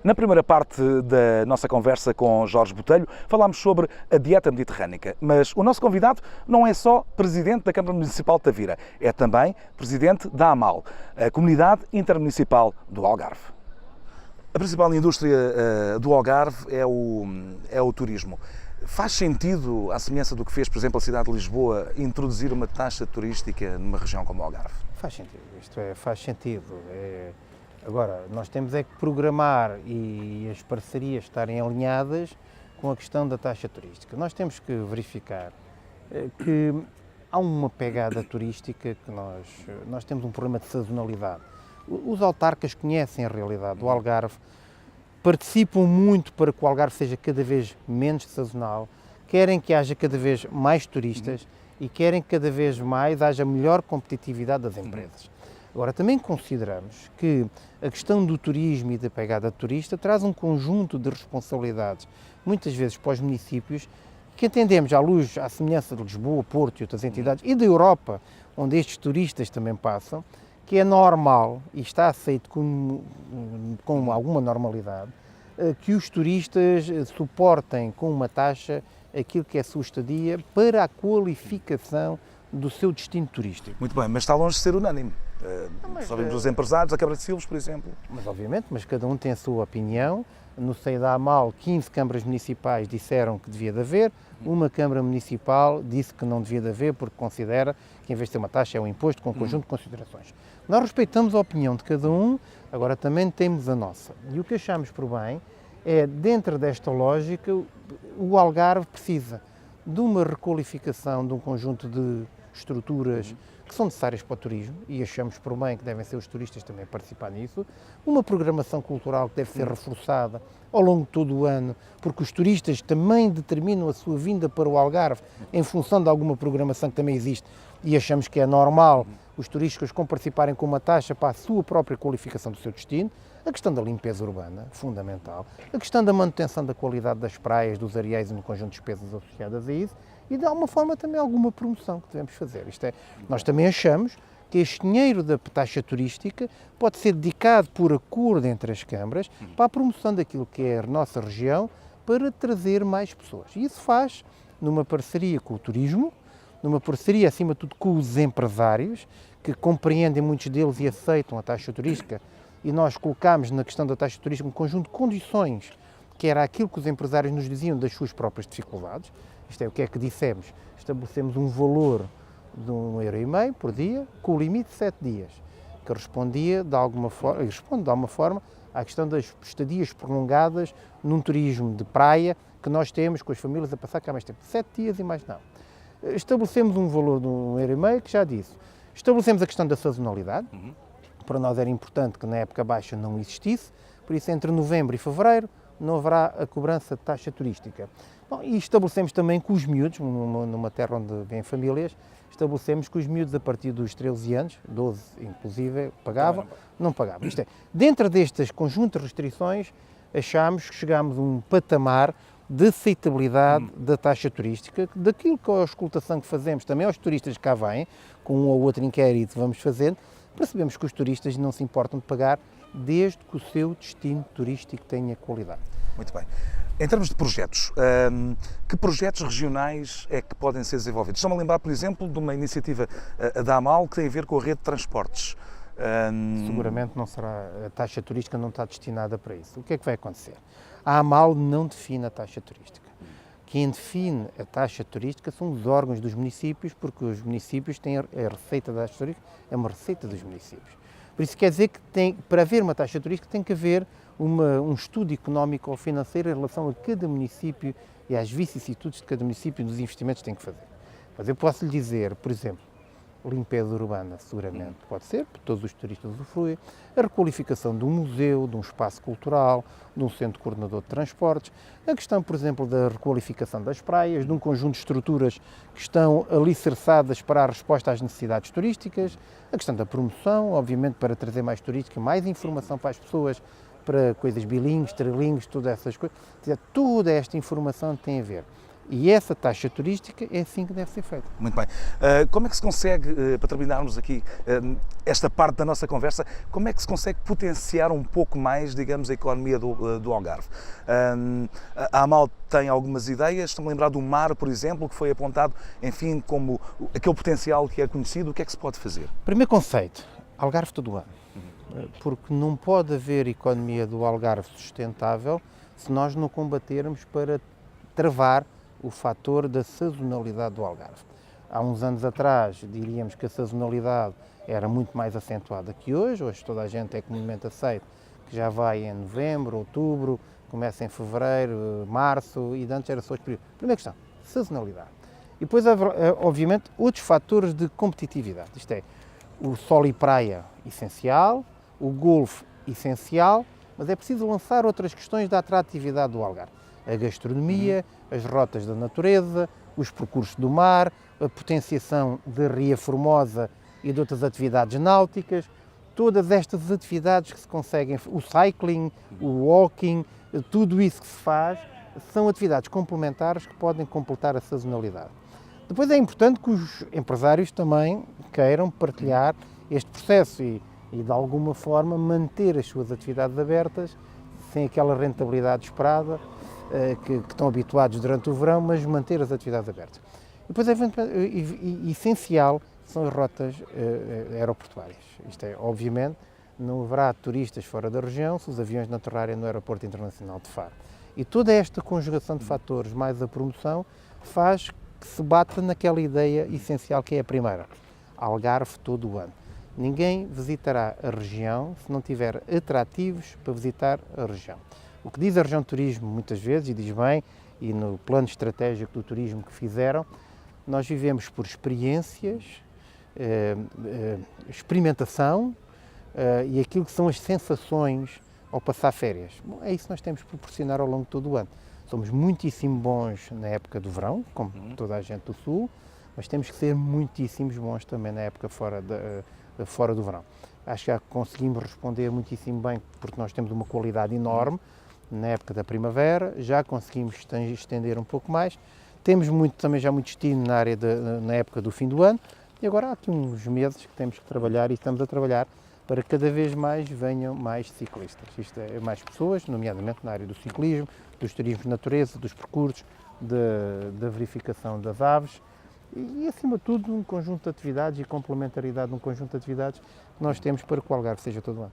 Na primeira parte da nossa conversa com Jorge Botelho, falámos sobre a dieta mediterrânica, mas o nosso convidado não é só presidente da Câmara Municipal de Tavira, é também presidente da AMAL, a Comunidade Intermunicipal do Algarve. A principal indústria do Algarve é o turismo. Faz sentido, à semelhança do que fez, por exemplo, a cidade de Lisboa, introduzir uma taxa turística numa região como o Algarve? Faz sentido, faz sentido. Agora, nós temos é que programar e as parcerias estarem alinhadas com a questão da taxa turística. Nós temos que verificar que há uma pegada turística que nós temos um problema de sazonalidade. Os autarcas conhecem a realidade do Algarve, participam muito para que o Algarve seja cada vez menos sazonal, querem que haja cada vez mais turistas e querem que cada vez mais haja melhor competitividade das empresas. Agora, também consideramos que a questão do turismo e da pegada turista traz um conjunto de responsabilidades, muitas vezes para os municípios, que entendemos, à semelhança de Lisboa, Porto e outras entidades, e da Europa, onde estes turistas também passam, que é normal e está aceito com alguma normalidade, que os turistas suportem com uma taxa aquilo que é a sua estadia para a qualificação do seu destino turístico. Muito bem, mas está longe de ser unânime. Só vimos os empresários, a Câmara de Silves, por exemplo. Mas obviamente, cada um tem a sua opinião. No seio da AMAL, 15 câmaras municipais disseram que devia de haver, uma Câmara Municipal disse que não devia de haver porque considera que em vez de ter uma taxa é um imposto com um conjunto de considerações. Nós respeitamos a opinião de cada um, agora também temos a nossa. E o que achamos por bem é, dentro desta lógica, o Algarve precisa de uma requalificação de um conjunto de estruturas que são necessárias para o turismo e achamos por bem que devem ser os turistas também a participar nisso, uma programação cultural que deve ser reforçada ao longo de todo o ano, porque os turistas também determinam a sua vinda para o Algarve em função de alguma programação que também existe e achamos que é normal os turistas participarem com uma taxa para a sua própria qualificação do seu destino. A questão da limpeza urbana, fundamental, a questão da manutenção da qualidade das praias, dos areais e no conjunto de despesas associadas a isso, e de alguma forma também alguma promoção que devemos fazer. Nós também achamos que este dinheiro da taxa turística pode ser dedicado por acordo entre as câmaras para a promoção daquilo que é a nossa região, para trazer mais pessoas. E isso faz numa parceria com o turismo, numa parceria acima de tudo com os empresários, que compreendem muitos deles e aceitam a taxa turística, e nós colocámos na questão da taxa turística um conjunto de condições, que era aquilo que os empresários nos diziam das suas próprias dificuldades. Isto é, o que é que dissemos? Estabelecemos um valor de 1,5 € por dia, com o limite de 7 dias, que responde de alguma forma à questão das estadias prolongadas num turismo de praia que nós temos com as famílias a passar cá mais tempo. 7 dias e mais não. Estabelecemos um valor de 1,5 € que já disse. Estabelecemos a questão da sazonalidade. Para nós era importante que na época baixa não existisse, por isso entre novembro e fevereiro não haverá a cobrança de taxa turística. Bom, e estabelecemos também que os miúdos, numa terra onde vêm famílias, estabelecemos que os miúdos a partir dos 13 anos, 12 inclusive, pagavam, não pagavam. Isto é, dentro destes conjuntos de restrições, achámos que chegámos a um patamar de aceitabilidade da taxa turística, daquilo que é a auscultação que fazemos também aos turistas que cá vêm, com um ou outro inquérito vamos fazendo, percebemos que os turistas não se importam de pagar desde que o seu destino turístico tenha qualidade. Muito bem. Em termos de projetos, que projetos regionais é que podem ser desenvolvidos? Estou-me a lembrar, por exemplo, de uma iniciativa da AMAL que tem a ver com a rede de transportes. Seguramente não será, a taxa turística não está destinada para isso. O que é que vai acontecer? A AMAL não define a taxa turística. Quem define a taxa turística são os órgãos dos municípios, porque os municípios têm a receita da taxa turística, é uma receita dos municípios. Por isso quer dizer que para haver uma taxa turística tem que haver um estudo económico ou financeiro em relação a cada município e às vicissitudes de cada município e dos investimentos que tem que fazer. Mas eu posso lhe dizer, por exemplo, limpeza urbana, seguramente pode ser, porque todos os turistas usufruem, a requalificação de um museu, de um espaço cultural, de um centro coordenador de transportes, a questão, por exemplo, da requalificação das praias, de um conjunto de estruturas que estão alicerçadas para a resposta às necessidades turísticas, a questão da promoção, obviamente para trazer mais turística, mais informação para as pessoas, para coisas bilíngues, trilingues, todas essas coisas. Toda esta informação tem a ver E essa taxa turística é assim que deve ser feita. Muito bem. Como é que se consegue, para terminarmos aqui esta parte da nossa conversa, como é que se consegue potenciar um pouco mais, digamos, a economia do Algarve? A AMAL tem algumas ideias, estão a lembrar do mar, por exemplo, que foi apontado, enfim, como aquele potencial que é conhecido. O que é que se pode fazer? Primeiro conceito, Algarve todo ano. Porque não pode haver economia do Algarve sustentável se nós não combatermos para travar o fator da sazonalidade do Algarve. Há uns anos atrás diríamos que a sazonalidade era muito mais acentuada que hoje. Hoje toda a gente é comumente aceito que já vai em novembro, outubro, começa em fevereiro, março e antes era só os períodos. Primeira questão, sazonalidade. E depois, obviamente, outros fatores de competitividade. Isto é, o sol e praia, essencial, o golfe, essencial, mas é preciso lançar outras questões da atratividade do Algarve. A gastronomia, as rotas da natureza, os percursos do mar, a potenciação da Ria Formosa e de outras atividades náuticas, todas estas atividades que se conseguem, o cycling, o walking, tudo isso que se faz, são atividades complementares que podem completar a sazonalidade. Depois é importante que os empresários também queiram partilhar este processo e de alguma forma manter as suas atividades abertas sem aquela rentabilidade esperada que estão habituados durante o verão, mas manter as atividades abertas. Depois é essencial são as rotas aeroportuárias. Isto é, obviamente, não haverá turistas fora da região se os aviões não aterrarem no Aeroporto Internacional de Faro. E toda esta conjugação de fatores mais a promoção faz que se bata naquela ideia essencial que é a primeira, Algarve todo o ano. Ninguém visitará a região se não tiver atrativos para visitar a região. O que diz a região de turismo muitas vezes, e diz bem, e no plano estratégico do turismo que fizeram, nós vivemos por experiências, experimentação e aquilo que são as sensações ao passar férias. Bom, é isso que nós temos que proporcionar ao longo de todo o ano. Somos muitíssimo bons na época do verão, como toda a gente do Sul, mas temos que ser muitíssimos bons também na época fora do verão. Acho que já conseguimos responder muitíssimo bem, porque nós temos uma qualidade enorme na época da primavera, já conseguimos estender um pouco mais, temos também já muito destino na época do fim do ano, e agora há aqui uns meses que temos que trabalhar e estamos a trabalhar para que cada vez mais venham mais ciclistas. Isto é, mais pessoas, nomeadamente na área do ciclismo, dos turismos de natureza, dos percursos, da verificação das aves e, acima de tudo, um conjunto de atividades e complementaridade de um conjunto de atividades que nós temos para que o Algarve seja todo ano.